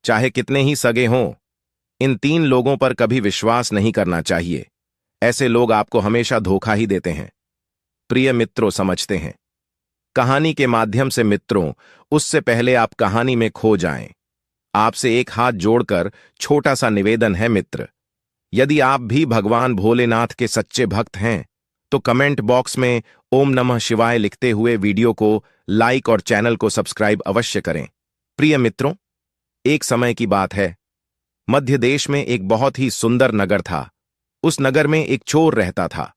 चाहे कितने ही सगे हों, इन 3 लोगों पर कभी विश्वास नहीं करना चाहिए। ऐसे लोग आपको हमेशा धोखा ही देते हैं। प्रिय मित्रों, समझते हैं कहानी के माध्यम से मित्रों, उससे पहले आप कहानी में खो जाएं, आपसे एक हाथ जोड़कर छोटा सा निवेदन है मित्र। यदि आप भी भगवान भोलेनाथ के सच्चे भक्त हैं तो कमेंट बॉक्स में ओम नमः शिवाय लिखते हुए वीडियो को लाइक और चैनल को सब्सक्राइब अवश्य करें। प्रिय मित्रों, एक समय की बात है, मध्य देश में एक बहुत ही सुंदर नगर था। उस नगर में एक चोर रहता था।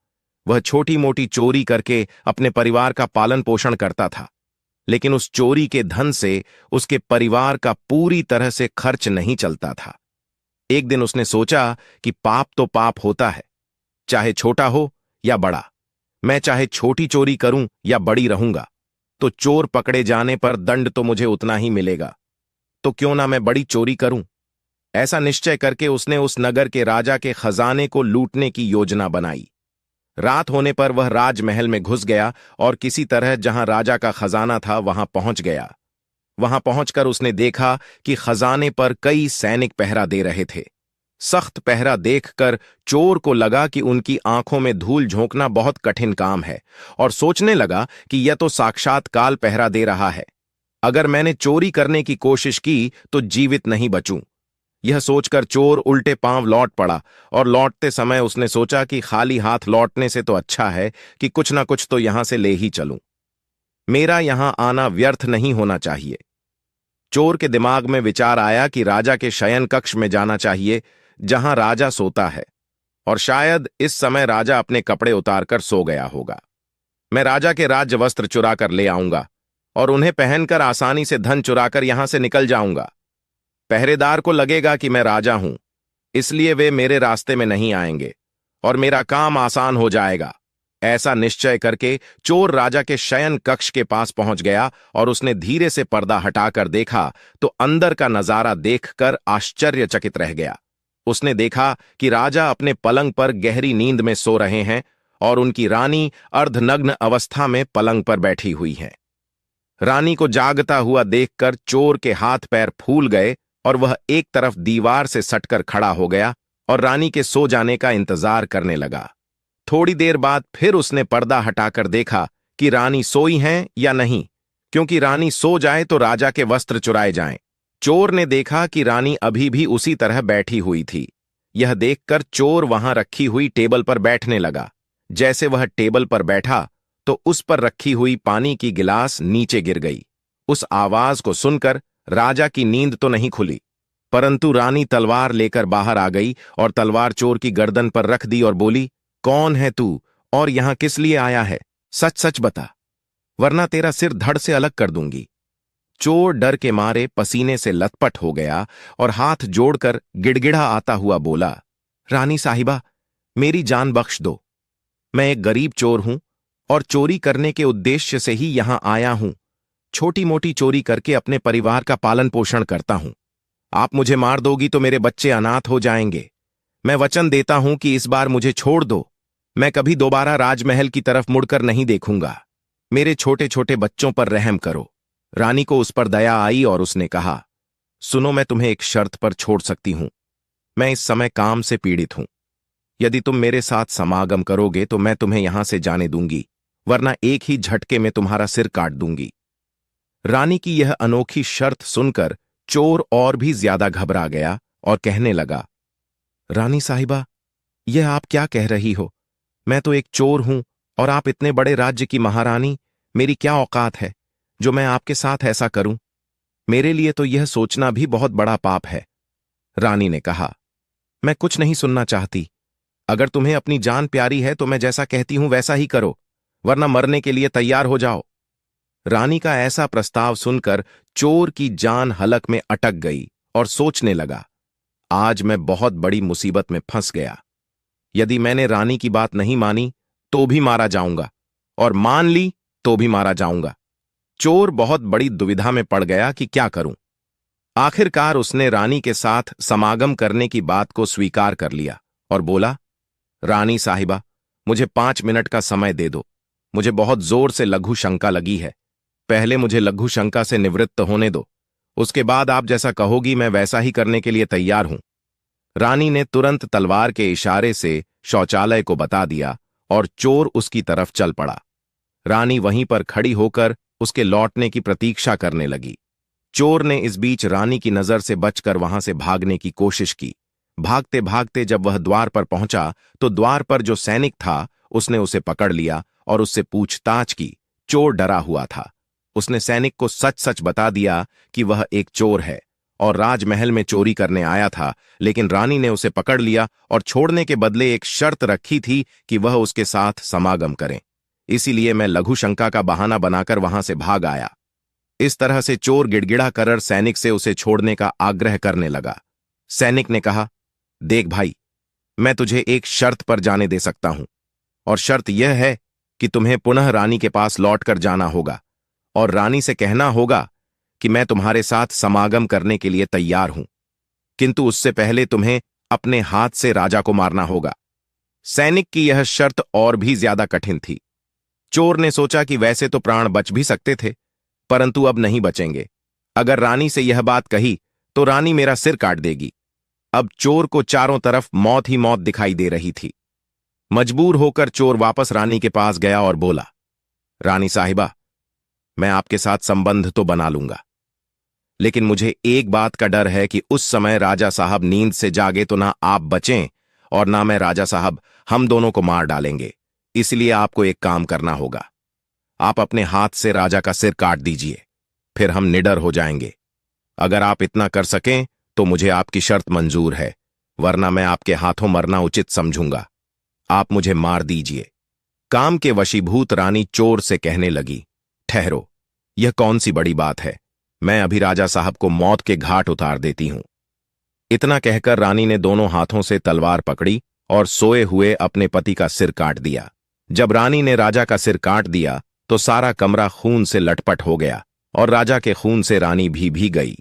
वह छोटी मोटी चोरी करके अपने परिवार का पालन पोषण करता था, लेकिन उस चोरी के धन से उसके परिवार का पूरी तरह से खर्च नहीं चलता था। एक दिन उसने सोचा कि पाप तो पाप होता है, चाहे छोटा हो या बड़ा। मैं चाहे छोटी चोरी करूं या बड़ी रहूंगा, तो चोर पकड़े जाने पर दंड तो मुझे उतना ही मिलेगा, तो क्यों ना मैं बड़ी चोरी करूं। ऐसा निश्चय करके उसने उस नगर के राजा के खजाने को लूटने की योजना बनाई। रात होने पर वह राजमहल में घुस गया और किसी तरह जहां राजा का खजाना था वहां पहुंच गया। वहां पहुंचकर उसने देखा कि खजाने पर कई सैनिक पहरा दे रहे थे। सख्त पहरा देखकर चोर को लगा कि उनकी आंखों में धूल झोंकना बहुत कठिन काम है, और सोचने लगा कि यह तो साक्षात काल पहरा दे रहा है। अगर मैंने चोरी करने की कोशिश की तो जीवित नहीं बचूं। यह सोचकर चोर उल्टे पांव लौट पड़ा, और लौटते समय उसने सोचा कि खाली हाथ लौटने से तो अच्छा है कि कुछ ना कुछ तो यहां से ले ही चलूं। मेरा यहां आना व्यर्थ नहीं होना चाहिए। चोर के दिमाग में विचार आया कि राजा के शयन कक्ष में जाना चाहिए, जहां राजा सोता है, और शायद इस समय राजा अपने कपड़े उतारकर सो गया होगा। मैं राजा के राज्य वस्त्र चुरा कर ले आऊंगा और उन्हें पहनकर आसानी से धन चुराकर यहां से निकल जाऊंगा। पहरेदार को लगेगा कि मैं राजा हूं, इसलिए वे मेरे रास्ते में नहीं आएंगे और मेरा काम आसान हो जाएगा। ऐसा निश्चय करके चोर राजा के शयन कक्ष के पास पहुंच गया और उसने धीरे से पर्दा हटाकर देखा तो अंदर का नजारा देखकर आश्चर्यचकित रह गया। उसने देखा कि राजा अपने पलंग पर गहरी नींद में सो रहे हैं और उनकी रानी अर्धनग्न अवस्था में पलंग पर बैठी हुई है। रानी को जागता हुआ देखकर चोर के हाथ पैर फूल गए और वह एक तरफ दीवार से सटकर खड़ा हो गया और रानी के सो जाने का इंतजार करने लगा। थोड़ी देर बाद फिर उसने पर्दा हटाकर देखा कि रानी सोई हैं या नहीं, क्योंकि रानी सो जाए तो राजा के वस्त्र चुराए जाएं। चोर ने देखा कि रानी अभी भी उसी तरह बैठी हुई थी। यह देखकर चोर वहां रखी हुई टेबल पर बैठने लगा। जैसे वह टेबल पर बैठा तो उस पर रखी हुई पानी की गिलास नीचे गिर गई। उस आवाज को सुनकर राजा की नींद तो नहीं खुली, परंतु रानी तलवार लेकर बाहर आ गई और तलवार चोर की गर्दन पर रख दी और बोली, कौन है तू और यहां किस लिए आया है? सच सच बता, वरना तेरा सिर धड़ से अलग कर दूंगी। चोर डर के मारे पसीने से लथपथ हो गया और हाथ जोड़कर गिड़गिड़ा आता हुआ बोला, रानी साहिबा, मेरी जान बख्श दो। मैं एक गरीब चोर हूं और चोरी करने के उद्देश्य से ही यहां आया हूं। छोटी मोटी चोरी करके अपने परिवार का पालन पोषण करता हूं। आप मुझे मार दोगी तो मेरे बच्चे अनाथ हो जाएंगे। मैं वचन देता हूं कि इस बार मुझे छोड़ दो। मैं कभी दोबारा राजमहल की तरफ मुड़कर नहीं देखूंगा। मेरे छोटे छोटे बच्चों पर रहम करो। रानी को उस पर दया आई और उसने कहा, सुनो, मैं तुम्हें एक शर्त पर छोड़ सकती हूं। मैं इस समय काम से पीड़ित हूं। यदि तुम मेरे साथ समागम करोगे तो मैं तुम्हें यहां से जाने दूंगी, वरना एक ही झटके में तुम्हारा सिर काट दूंगी। रानी की यह अनोखी शर्त सुनकर चोर और भी ज्यादा घबरा गया और कहने लगा, रानी साहिबा, यह आप क्या कह रही हो? मैं तो एक चोर हूं और आप इतने बड़े राज्य की महारानी। मेरी क्या औकात है जो मैं आपके साथ ऐसा करूं? मेरे लिए तो यह सोचना भी बहुत बड़ा पाप है। रानी ने कहा, मैं कुछ नहीं सुनना चाहती। अगर तुम्हें अपनी जान प्यारी है तो मैं जैसा कहती हूं वैसा ही करो, वरना मरने के लिए तैयार हो जाओ। रानी का ऐसा प्रस्ताव सुनकर चोर की जान हलक में अटक गई और सोचने लगा, आज मैं बहुत बड़ी मुसीबत में फंस गया। यदि मैंने रानी की बात नहीं मानी तो भी मारा जाऊंगा, और मान ली तो भी मारा जाऊंगा। चोर बहुत बड़ी दुविधा में पड़ गया कि क्या करूं। आखिरकार उसने रानी के साथ समागम करने की बात को स्वीकार कर लिया और बोला, रानी साहिबा, मुझे 5 मिनट का समय दे दो। मुझे बहुत जोर से लघु शंका लगी है। पहले मुझे लघु शंका से निवृत्त होने दो, उसके बाद आप जैसा कहोगी मैं वैसा ही करने के लिए तैयार हूं। रानी ने तुरंत तलवार के इशारे से शौचालय को बता दिया और चोर उसकी तरफ चल पड़ा। रानी वहीं पर खड़ी होकर उसके लौटने की प्रतीक्षा करने लगी। चोर ने इस बीच रानी की नजर से बचकर वहां से भागने की कोशिश की। भागते भागते जब वह द्वार पर पहुंचा तो द्वार पर जो सैनिक था उसने उसे पकड़ लिया और उससे पूछताछ की। चोर डरा हुआ था। उसने सैनिक को सच सच बता दिया कि वह एक चोर है और राजमहल में चोरी करने आया था, लेकिन रानी ने उसे पकड़ लिया और छोड़ने के बदले एक शर्त रखी थी कि वह उसके साथ समागम करें। इसीलिए मैं लघु शंका का बहाना बनाकर वहां से भाग आया। इस तरह से चोर गिड़गिड़ा कर सैनिक से उसे छोड़ने का आग्रह करने लगा। सैनिक ने कहा, देख भाई, मैं तुझे एक शर्त पर जाने दे सकता हूं, और शर्त यह है कि तुम्हें पुनः रानी के पास लौटकर जाना होगा और रानी से कहना होगा कि मैं तुम्हारे साथ समागम करने के लिए तैयार हूं, किंतु उससे पहले तुम्हें अपने हाथ से राजा को मारना होगा। सैनिक की यह शर्त और भी ज्यादा कठिन थी। चोर ने सोचा कि वैसे तो प्राण बच भी सकते थे, परंतु अब नहीं बचेंगे। अगर रानी से यह बात कही तो रानी मेरा सिर काट देगी। अब चोर को चारों तरफ मौत ही मौत दिखाई दे रही थी। मजबूर होकर चोर वापस रानी के पास गया और बोला, रानी साहिबा, मैं आपके साथ संबंध तो बना लूंगा, लेकिन मुझे एक बात का डर है कि उस समय राजा साहब नींद से जागे तो ना आप बचें और ना मैं राजा साहब, हम दोनों को मार डालेंगे। इसलिए आपको एक काम करना होगा। आप अपने हाथ से राजा का सिर काट दीजिए, फिर हम निडर हो जाएंगे। अगर आप इतना कर सकें तो मुझे आपकी शर्त मंजूर है, वरना मैं आपके हाथों मरना उचित समझूंगा। आप मुझे मार दीजिए। काम के वशीभूत रानी चोर से कहने लगी, ठहरो, यह कौन सी बड़ी बात है, मैं अभी राजा साहब को मौत के घाट उतार देती हूं। इतना कहकर रानी ने दोनों हाथों से तलवार पकड़ी और सोए हुए अपने पति का सिर काट दिया। जब रानी ने राजा का सिर काट दिया तो सारा कमरा खून से लटपट हो गया और राजा के खून से रानी भी भीग गई।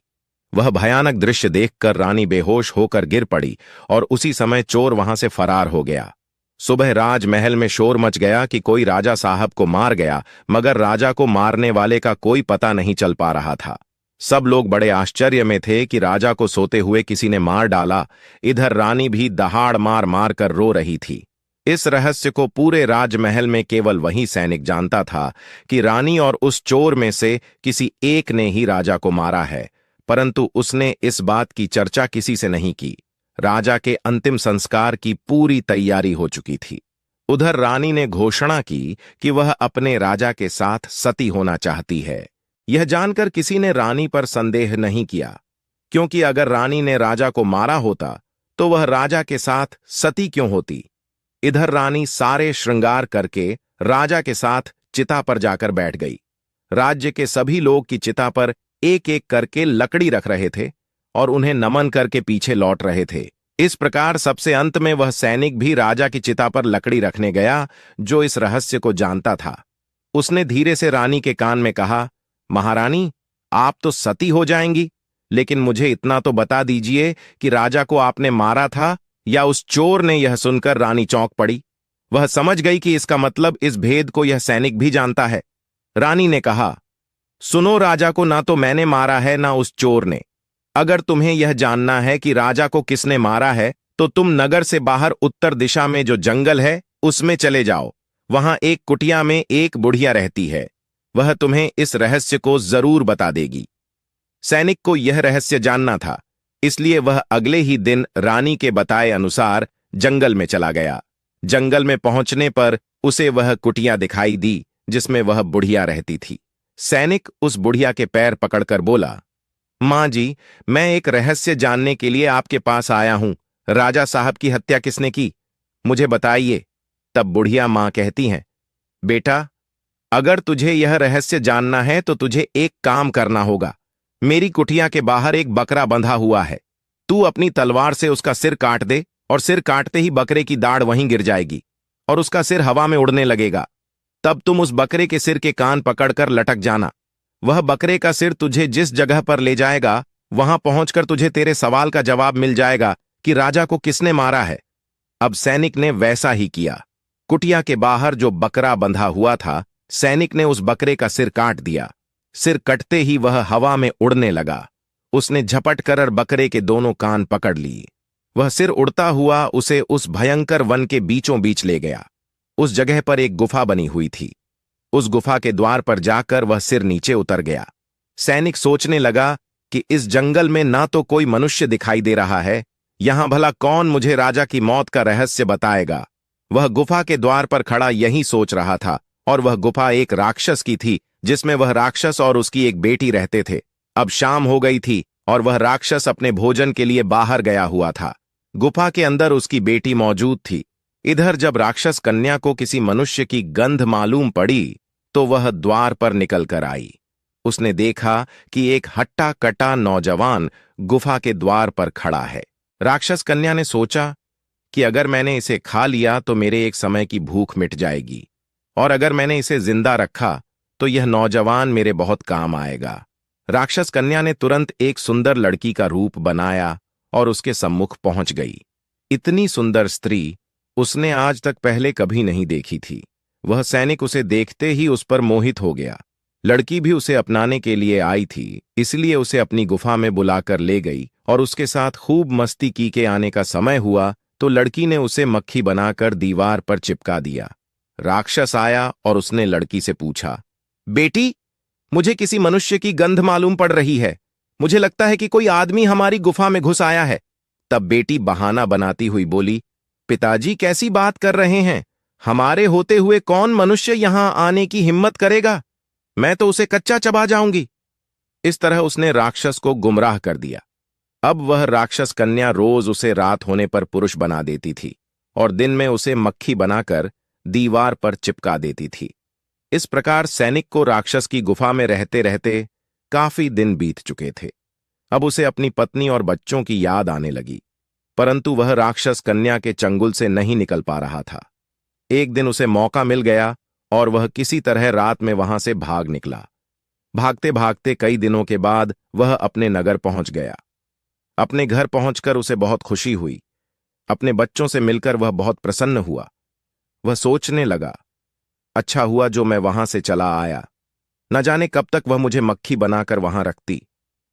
वह भयानक दृश्य देखकर रानी बेहोश होकर गिर पड़ी और उसी समय चोर वहां से फरार हो गया। सुबह राजमहल में शोर मच गया कि कोई राजा साहब को मार गया, मगर राजा को मारने वाले का कोई पता नहीं चल पा रहा था। सब लोग बड़े आश्चर्य में थे कि राजा को सोते हुए किसी ने मार डाला। इधर रानी भी दहाड़ मार मार कर रो रही थी। इस रहस्य को पूरे राजमहल में केवल वही सैनिक जानता था कि रानी और उस चोर में से किसी एक ने ही राजा को मारा है, परंतु उसने इस बात की चर्चा किसी से नहीं की। राजा के अंतिम संस्कार की पूरी तैयारी हो चुकी थी। उधर रानी ने घोषणा की कि वह अपने राजा के साथ सती होना चाहती है। यह जानकर किसी ने रानी पर संदेह नहीं किया, क्योंकि अगर रानी ने राजा को मारा होता तो वह राजा के साथ सती क्यों होती। इधर रानी सारे श्रृंगार करके राजा के साथ चिता पर जाकर बैठ गई। राज्य के सभी लोग की चिता पर एक एक करके लकड़ी रख रहे थे और उन्हें नमन करके पीछे लौट रहे थे। इस प्रकार सबसे अंत में वह सैनिक भी राजा की चिता पर लकड़ी रखने गया जो इस रहस्य को जानता था। उसने धीरे से रानी के कान में कहा, महारानी, आप तो सती हो जाएंगी, लेकिन मुझे इतना तो बता दीजिए कि राजा को आपने मारा था या उस चोर ने। यह सुनकर रानी चौंक पड़ी। वह समझ गई कि इसका मतलब इस भेद को यह सैनिक भी जानता है। रानी ने कहा, सुनो, राजा को ना तो मैंने मारा है ना उस चोर ने। अगर तुम्हें यह जानना है कि राजा को किसने मारा है तो तुम नगर से बाहर उत्तर दिशा में जो जंगल है उसमें चले जाओ। वहां एक कुटिया में एक बुढ़िया रहती है, वह तुम्हें इस रहस्य को जरूर बता देगी। सैनिक को यह रहस्य जानना था, इसलिए वह अगले ही दिन रानी के बताए अनुसार जंगल में चला गया। जंगल में पहुंचने पर उसे वह कुटिया दिखाई दी जिसमें वह बुढ़िया रहती थी। सैनिक उस बुढ़िया के पैर पकड़कर बोला, मां जी, मैं एक रहस्य जानने के लिए आपके पास आया हूं। राजा साहब की हत्या किसने की, मुझे बताइए। तब बुढ़िया मां कहती हैं, बेटा, अगर तुझे यह रहस्य जानना है तो तुझे एक काम करना होगा। मेरी कुटिया के बाहर एक बकरा बंधा हुआ है, तू अपनी तलवार से उसका सिर काट दे और सिर काटते ही बकरे की दाढ़ वहीं गिर जाएगी और उसका सिर हवा में उड़ने लगेगा। तब तुम उस बकरे के सिर के कान पकड़कर लटक जाना। वह बकरे का सिर तुझे जिस जगह पर ले जाएगा वहां पहुंचकर तुझे तेरे सवाल का जवाब मिल जाएगा कि राजा को किसने मारा है। अब सैनिक ने वैसा ही किया। कुटिया के बाहर जो बकरा बंधा हुआ था, सैनिक ने उस बकरे का सिर काट दिया। सिर कटते ही वह हवा में उड़ने लगा। उसने झपट कर बकरे के दोनों कान पकड़ लिए। वह सिर उड़ता हुआ उसे उस भयंकर वन के बीचों बीच ले गया। उस जगह पर एक गुफा बनी हुई थी। उस गुफा के द्वार पर जाकर वह सिर नीचे उतर गया। सैनिक सोचने लगा कि इस जंगल में ना तो कोई मनुष्य दिखाई दे रहा है, यहां भला कौन मुझे राजा की मौत का रहस्य बताएगा। वह गुफा के द्वार पर खड़ा यही सोच रहा था, और वह गुफा एक राक्षस की थी, जिसमें वह राक्षस और उसकी एक बेटी रहते थे। अब शाम हो गई थी और वह राक्षस अपने भोजन के लिए बाहर गया हुआ था। गुफा के अंदर उसकी बेटी मौजूद थी। इधर जब राक्षस कन्या को किसी मनुष्य की गंध मालूम पड़ी तो वह द्वार पर निकल कर आई। उसने देखा कि एक हट्टा कटा नौजवान गुफा के द्वार पर खड़ा है। राक्षस कन्या ने सोचा कि अगर मैंने इसे खा लिया तो मेरे एक समय की भूख मिट जाएगी, और अगर मैंने इसे जिंदा रखा तो यह नौजवान मेरे बहुत काम आएगा। राक्षस कन्या ने तुरंत एक सुंदर लड़की का रूप बनाया और उसके सम्मुख पहुंच गई। इतनी सुंदर स्त्री उसने आज तक पहले कभी नहीं देखी थी। वह सैनिक उसे देखते ही उस पर मोहित हो गया। लड़की भी उसे अपनाने के लिए आई थी, इसलिए उसे अपनी गुफा में बुलाकर ले गई और उसके साथ खूब मस्ती की। के आने का समय हुआ तो लड़की ने उसे मक्खी बनाकर दीवार पर चिपका दिया। राक्षस आया और उसने लड़की से पूछा, बेटी, मुझे किसी मनुष्य की गंध मालूम पड़ रही है। मुझे लगता है कि कोई आदमी हमारी गुफा में घुस आया है। तब बेटी बहाना बनाती हुई बोली, पिताजी कैसी बात कर रहे हैं? हमारे होते हुए कौन मनुष्य यहां आने की हिम्मत करेगा? मैं तो उसे कच्चा चबा जाऊंगी। इस तरह उसने राक्षस को गुमराह कर दिया। अब वह राक्षस कन्या रोज उसे रात होने पर पुरुष बना देती थी और दिन में उसे मक्खी बनाकर दीवार पर चिपका देती थी। इस प्रकार सैनिक को राक्षस की गुफा में रहते रहते काफी दिन बीत चुके थे। अब उसे अपनी पत्नी और बच्चों की याद आने लगी, परंतु वह राक्षस कन्या के चंगुल से नहीं निकल पा रहा था। एक दिन उसे मौका मिल गया और वह किसी तरह रात में वहां से भाग निकला। भागते भागते कई दिनों के बाद वह अपने नगर पहुंच गया। अपने घर पहुंचकर उसे बहुत खुशी हुई। अपने बच्चों से मिलकर वह बहुत प्रसन्न हुआ। वह सोचने लगा, अच्छा हुआ जो मैं वहां से चला आया। न जाने कब तक वह मुझे मक्खी बनाकर वहां रखती।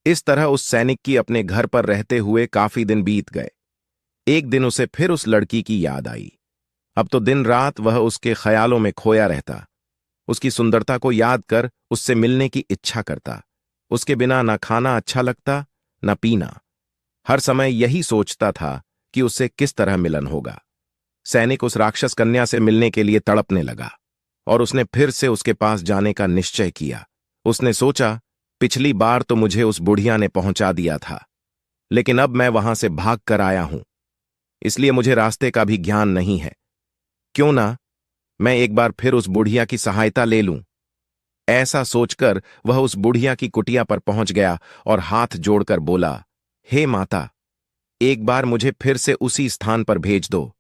इस तरह उस सैनिक की अपने घर पर रहते हुए काफी दिन बीत गए। एक दिन उसे फिर उस लड़की की याद आई। अब तो दिन रात वह उसके ख्यालों में खोया रहता। उसकी सुंदरता को याद कर उससे मिलने की इच्छा करता। उसके बिना न खाना अच्छा लगता न पीना। हर समय यही सोचता था कि उससे किस तरह मिलन होगा। सैनिक उस राक्षस कन्या से मिलने के लिए तड़पने लगा और उसने फिर से उसके पास जाने का निश्चय किया। उसने सोचा, पिछली बार तो मुझे उस बुढ़िया ने पहुंचा दिया था, लेकिन अब मैं वहां से भाग कर आया हूं, इसलिए मुझे रास्ते का भी ज्ञान नहीं है। क्यों ना मैं एक बार फिर उस बुढ़िया की सहायता ले लूं। ऐसा सोचकर वह उस बुढ़िया की कुटिया पर पहुंच गया और हाथ जोड़कर बोला, हे माता, एक बार मुझे फिर से उसी स्थान पर भेज दो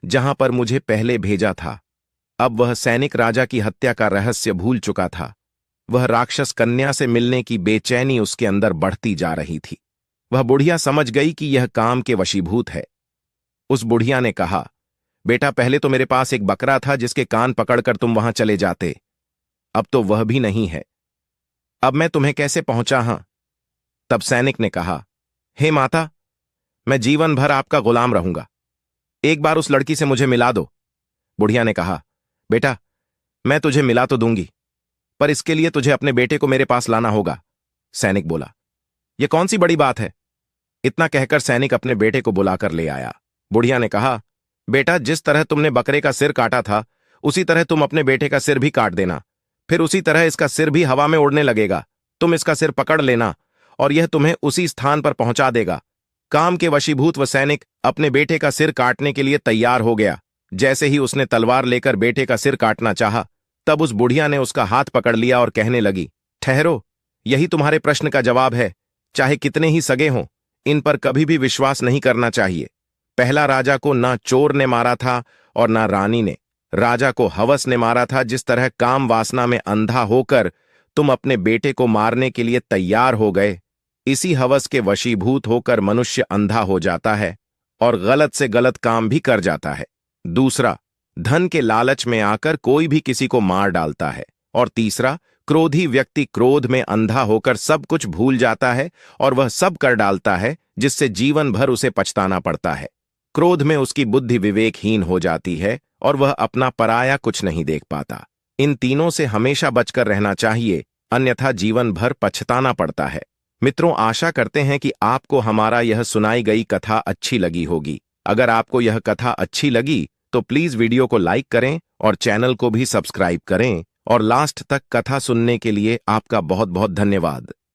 जहां पर मुझे पहले भेजा था। अब वह सैनिक राजा की हत्या का रहस्य भूल चुका था। वह राक्षस कन्या से मिलने की बेचैनी उसके अंदर बढ़ती जा रही थी। वह बुढ़िया समझ गई कि यह काम के वशीभूत है। उस बुढ़िया ने कहा, बेटा, पहले तो मेरे पास एक बकरा था जिसके कान पकड़कर तुम वहां चले जाते। अब तो वह भी नहीं है। अब मैं तुम्हें कैसे पहुंचा हां? तब सैनिक ने कहा, हे माता, मैं जीवन भर आपका गुलाम रहूंगा। एक बार उस लड़की से मुझे मिला दो। बुढ़िया ने कहा, बेटा, मैं तुझे मिला तो दूंगी, पर इसके लिए तुझे अपने बेटे को मेरे पास लाना होगा। सैनिक बोला, यह कौन सी बड़ी बात है? इतना कहकर सैनिक अपने बेटे को बुलाकर ले आया। बुढ़िया ने कहा, बेटा, जिस तरह तुमने बकरे का सिर काटा था उसी तरह तुम अपने बेटे का सिर भी काट देना। फिर उसी तरह इसका सिर भी हवा में उड़ने लगेगा। तुम इसका सिर पकड़ लेना और यह तुम्हें उसी स्थान पर पहुंचा देगा। काम के वशीभूत वह सैनिक अपने बेटे का सिर काटने के लिए तैयार हो गया। जैसे ही उसने तलवार लेकर बेटे का सिर काटना चाहा, तब उस बुढ़िया ने उसका हाथ पकड़ लिया और कहने लगी, ठहरो, यही तुम्हारे प्रश्न का जवाब है। चाहे कितने ही सगे हों, इन पर कभी भी विश्वास नहीं करना चाहिए। पहला राजा को ना चोर ने मारा था और ना रानी ने। राजा को हवस ने मारा था। जिस तरह काम वासना में अंधा होकर तुम अपने बेटे को मारने के लिए तैयार हो गए, इसी हवस के वशीभूत होकर मनुष्य अंधा हो जाता है और गलत से गलत काम भी कर जाता है। दूसरा, धन के लालच में आकर कोई भी किसी को मार डालता है। और तीसरा, क्रोधी व्यक्ति क्रोध में अंधा होकर सब कुछ भूल जाता है और वह सब कर डालता है जिससे जीवन भर उसे पछताना पड़ता है। क्रोध में उसकी बुद्धि विवेकहीन हो जाती है और वह अपना पराया कुछ नहीं देख पाता। इन तीनों से हमेशा बचकर रहना चाहिए, अन्यथा जीवन भर पछताना पड़ता है। मित्रों, आशा करते हैं कि आपको हमारा यह सुनाई गई कथा अच्छी लगी होगी। अगर आपको यह कथा अच्छी लगी तो प्लीज वीडियो को लाइक करें और चैनल को भी सब्सक्राइब करें। और लास्ट तक कथा सुनने के लिए आपका बहुत बहुत धन्यवाद।